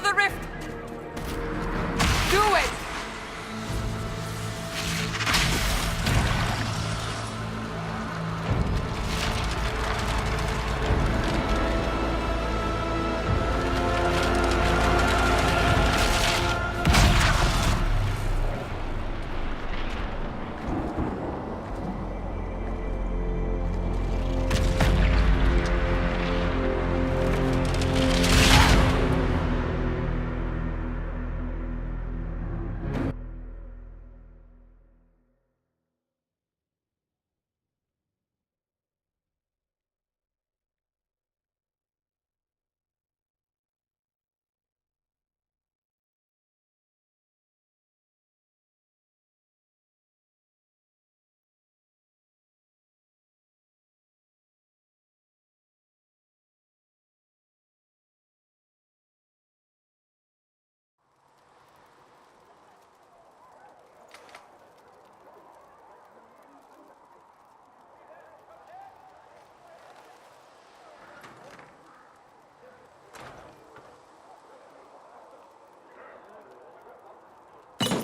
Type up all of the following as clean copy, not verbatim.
Seal the rift! Do it!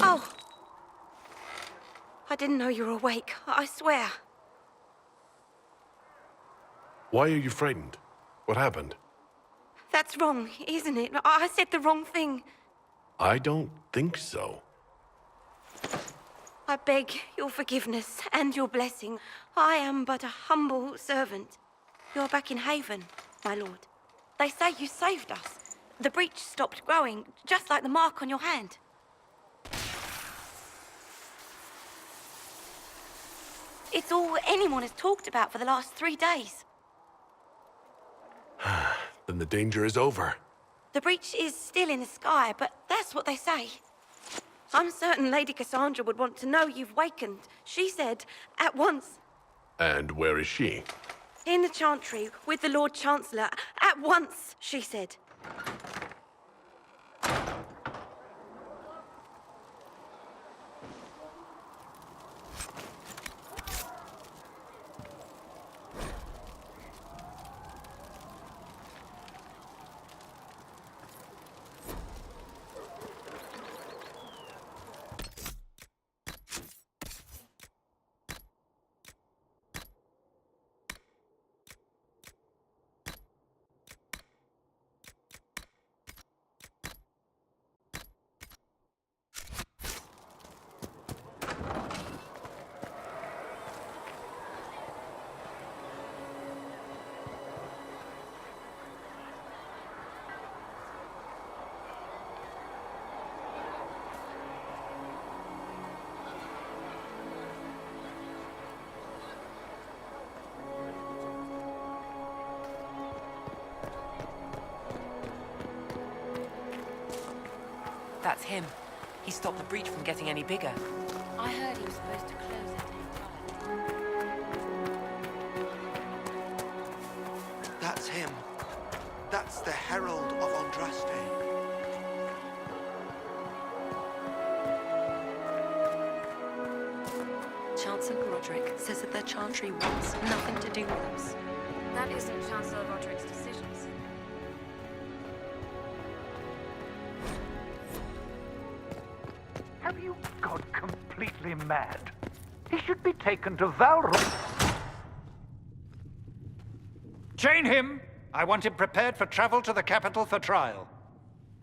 Oh! I didn't know you were awake, I swear. Why are you frightened? What happened? That's wrong, isn't it? I said the wrong thing. I don't think so. I beg your forgiveness and your blessing. I am but a humble servant. You're back in Haven, my lord. They say you saved us. The breach stopped growing, just like the mark on your hand. It's all anyone has talked about for the last 3 days. Then the danger is over. The breach is still in the sky, but that's what they say. I'm certain Lady Cassandra would want to know you've wakened. She said, at once. And where is she? In the Chantry, with the Lord Chancellor. At once, she said. That's him. He stopped the breach from getting any bigger. I heard he was supposed to close it entirely. That's him. That's the Herald of Andraste. Chancellor Roderick says that the Chantry wants nothing to do with us. That isn't Chancellor Roderick's decisions. Have you gone completely mad? He should be taken to Valrum. Chain him! I want him prepared for travel to the capital for trial.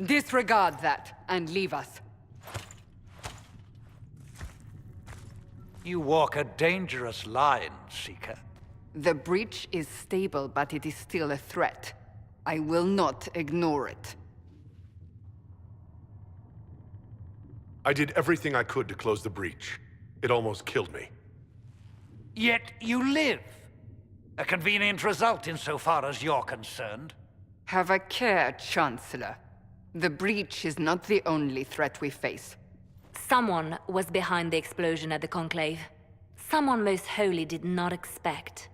Disregard that, and leave us. You walk a dangerous line, Seeker. The breach is stable, but it is still a threat. I will not ignore it. I did everything I could to close the breach. It almost killed me. Yet you live. A convenient result insofar as you're concerned. Have a care, Chancellor. The breach is not the only threat we face. Someone was behind the explosion at the Conclave. Someone Most Holy did not expect.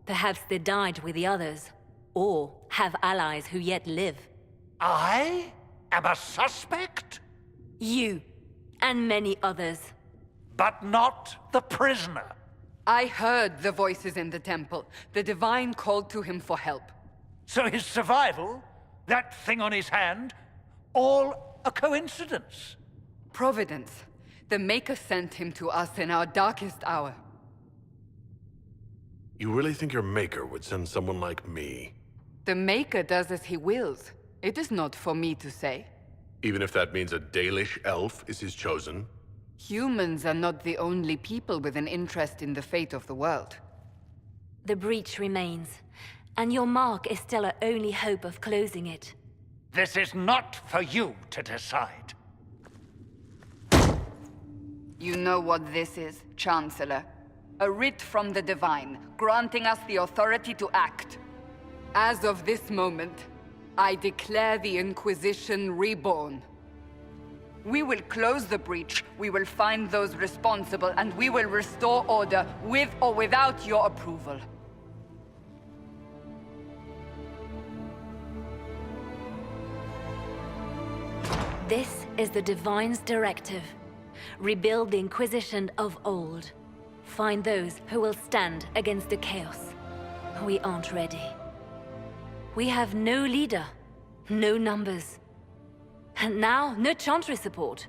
Perhaps they died with the others, or have allies who yet live. I am a suspect? You, and many others. But not the prisoner. I heard the voices in the temple. The Divine called to him for help. So his survival, that thing on his hand, all a coincidence. Providence. The Maker sent him to us in our darkest hour. You really think your Maker would send someone like me? The Maker does as he wills. It is not for me to say. Even if that means a Dalish elf is his chosen? Humans are not the only people with an interest in the fate of the world. The breach remains, and your mark is still our only hope of closing it. This is not for you to decide. You know what this is, Chancellor? A writ from the Divine, granting us the authority to act. As of this moment, I declare the Inquisition reborn. We will close the breach, we will find those responsible, and we will restore order with or without your approval. This is the Divine's directive. Rebuild the Inquisition of old. Find those who will stand against the chaos. We aren't ready. We have no leader, no numbers. And now, no Chantry support.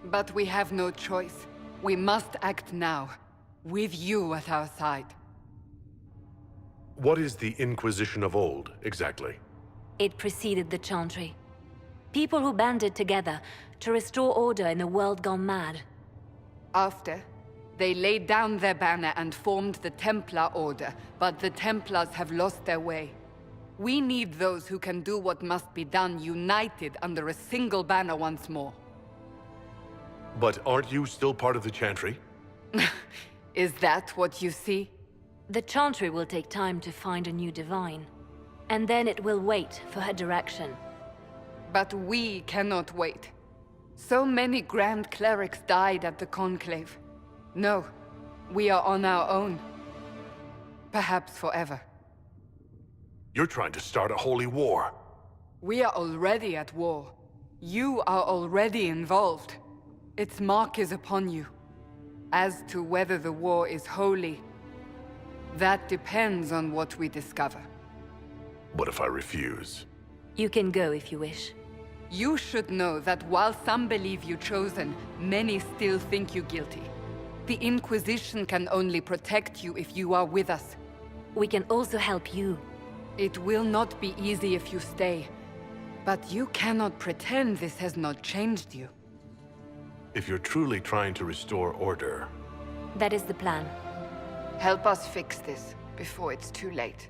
But we have no choice. We must act now, with you at our side. What is the Inquisition of old, exactly? It preceded the Chantry. People who banded together to restore order in a world gone mad. After, they laid down their banner and formed the Templar Order, but the Templars have lost their way. We need those who can do what must be done, united under a single banner once more. But aren't you still part of the Chantry? Is that what you see? The Chantry will take time to find a new Divine. And then it will wait for her direction. But we cannot wait. So many Grand Clerics died at the Conclave. No, we are on our own. Perhaps forever. You're trying to start a holy war. We are already at war. You are already involved. Its mark is upon you. As to whether the war is holy, that depends on what we discover. What if I refuse? You can go if you wish. You should know that while some believe you chosen, many still think you guilty. The Inquisition can only protect you if you are with us. We can also help you. It will not be easy if you stay, but you cannot pretend this has not changed you. If you're truly trying to restore order, That is the plan. Help us fix this before it's too late.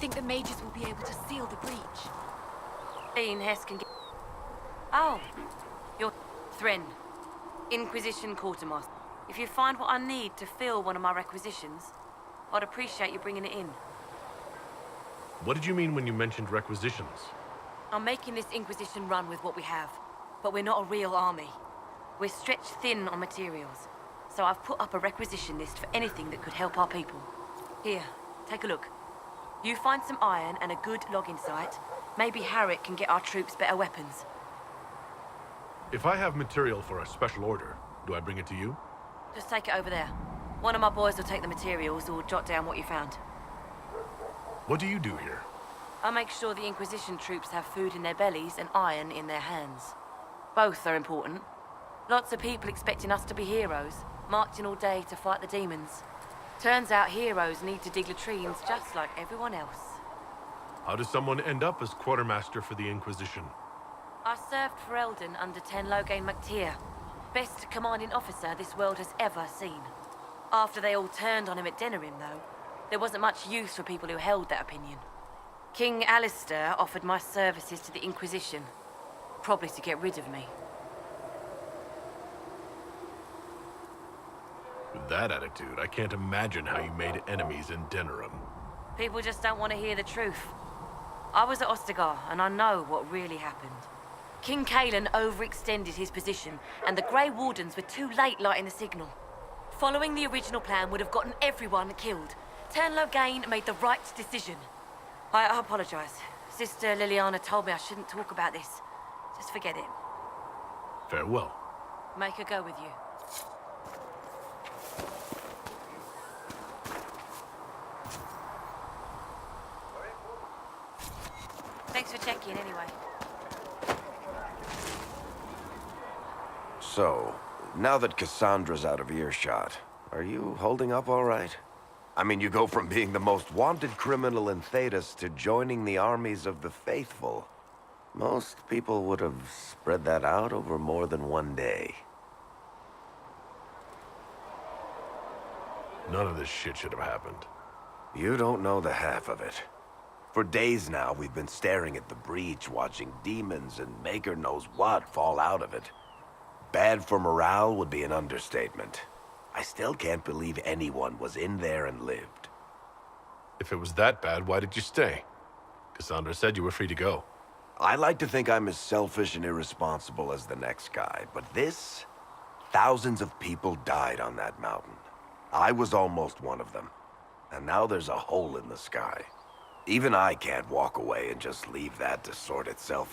think the mages will be able to seal the breach? Ian Hess can get... Oh, you're Thren, Inquisition Quartermaster. If you find what I need to fill one of my requisitions, I'd appreciate you bringing it in. What did you mean when you mentioned requisitions? I'm making this Inquisition run with what we have, but we're not a real army. We're stretched thin on materials, so I've put up a requisition list for anything that could help our people. Here, take a look. You find some iron and a good logging site, maybe Harrick can get our troops better weapons. If I have material for a special order, do I bring it to you? Just take it over there. One of my boys will take the materials or jot down what you found. What do you do here? I make sure the Inquisition troops have food in their bellies and iron in their hands. Both are important. Lots of people expecting us to be heroes, marching all day to fight the demons. Turns out heroes need to dig latrines just like everyone else. How does someone end up as quartermaster for the Inquisition? I served for Eldon under Ten Loghain MacTier, best commanding officer this world has ever seen. After they all turned on him at Denerim, though, there wasn't much use for people who held that opinion. King Alistair offered my services to the Inquisition, probably to get rid of me. With that attitude, I can't imagine how you made enemies in Denerim. People just don't want to hear the truth. I was at Ostagar, and I know what really happened. King Cailan overextended his position, and the Grey Wardens were too late lighting the signal. Following the original plan would have gotten everyone killed. Ten Loghain made the right decision. I apologize. Sister Liliana told me I shouldn't talk about this. Just forget it. Farewell. Make her go with you. Thanks for checking anyway. So, now that Cassandra's out of earshot, are you holding up all right? I mean, you go from being the most wanted criminal in Thedas to joining the armies of the faithful. Most people would have spread that out over more than one day. None of this shit should have happened. You don't know the half of it. For days now, we've been staring at the breach, watching demons and maker knows what fall out of it. Bad for morale would be an understatement. I still can't believe anyone was in there and lived. If it was that bad, why did you stay? Cassandra said you were free to go. I like to think I'm as selfish and irresponsible as the next guy, but this... Thousands of people died on that mountain. I was almost one of them. And now there's a hole in the sky. Even I can't walk away and just leave that to sort itself